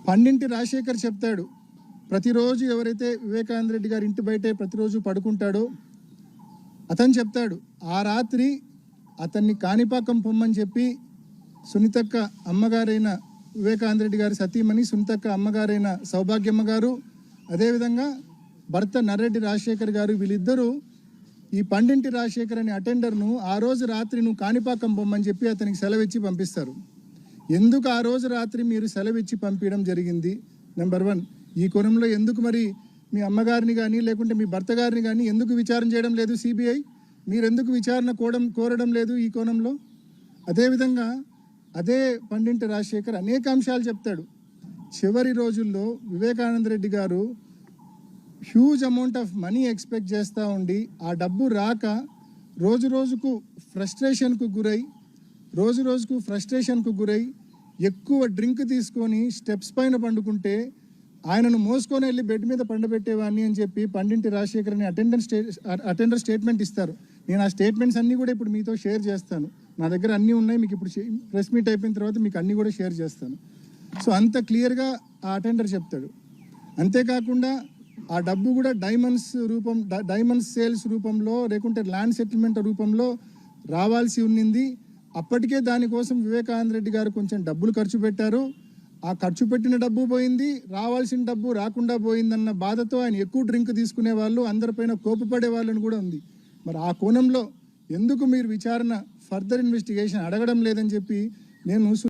పండింటి రాజశేఖర్ చెప్తాడు, ప్రతిరోజు ఎవరైతే వివేకానంద రెడ్డి గారి ఇంటి బయటే ప్రతిరోజు పడుకుంటాడో అతను చెప్తాడు, ఆ రాత్రి అతన్ని కాణిపాకం పొమ్మని చెప్పి సునీతక్క అమ్మగారైన వివేకానంద రెడ్డి గారి సతీమణి సునీతక్క అమ్మగారైన సౌభాగ్యమ్మ గారు, అదేవిధంగా భర్త నర్రెడ్డి రాజశేఖర్ గారు, వీళ్ళిద్దరూ ఈ పండింటి రాజశేఖర్ అనే అటెండర్ను ఆ రోజు రాత్రి నువ్వు కాణిపాకం పొమ్మని చెప్పి అతనికి సెలవిచ్చి పంపిస్తారు. ఎందుకు ఆ రోజు రాత్రి మీరు సెలవిచ్చి పంపించడం జరిగింది? నెంబర్ 1. ఈ కోణంలో ఎందుకు మరి మీ అమ్మగారిని కానీ లేకుంటే మీ భర్త గారిని కానీ ఎందుకు విచారణ చేయడం లేదు సిబిఐ? మీరు ఎందుకు విచారణ కోరడం లేదు ఈ కోణంలో? అదేవిధంగా అదే పండింటి రాజశేఖర్ అనేక అంశాలు చెప్తాడు. చివరి రోజుల్లో వివేకానంద రెడ్డి గారు huge amount of money expect చేస్తూ ఉండి ఆ డబ్బు రాక రోజు రోజుకు ఫ్రస్ట్రేషన్కు గురై ఎక్కువ డ్రింక్ తీసుకొని స్టెప్స్ పైన పండుకుంటే ఆయనను మోసుకొని వెళ్ళి బెడ్ మీద పండబెట్టేవాడిని అని చెప్పి పండింటి రాజశేఖర్ అని అటెండర్ స్టేట్మెంట్ ఇస్తారు. నేను ఆ స్టేట్మెంట్స్ అన్నీ కూడా ఇప్పుడు మీతో షేర్ చేస్తాను. నా దగ్గర అన్నీ ఉన్నాయి, మీకు ఇప్పుడు ప్రెస్ మీట్ అయిపోయిన తర్వాత మీకు అన్నీ కూడా షేర్ చేస్తాను. సో అంత క్లియర్గా ఆ అటెండర్ చెప్తాడు. అంతేకాకుండా ఆ డబ్బు కూడా డైమండ్స్ సేల్స్ రూపంలో లేకుంటే ల్యాండ్ సెటిల్మెంట్ రూపంలో రావాల్సి ఉన్నింది. అప్పటికే దానికోసం వివేకానంద రెడ్డి గారు కొంచెం డబ్బులు ఖర్చు పెట్టారు. ఆ ఖర్చు పెట్టిన డబ్బు పోయింది, రావాల్సిన డబ్బు రాకుండా పోయిందన్న బాధతో ఆయన ఎక్కువ డ్రింక్ తీసుకునే వాళ్ళు, అందరిపైన కోపపడే వాళ్ళని కూడా ఉంది. మరి ఆ కోణంలో ఎందుకు మీరు విచారణ ఫర్దర్ ఇన్వెస్టిగేషన్ అడగడం లేదని చెప్పి నేను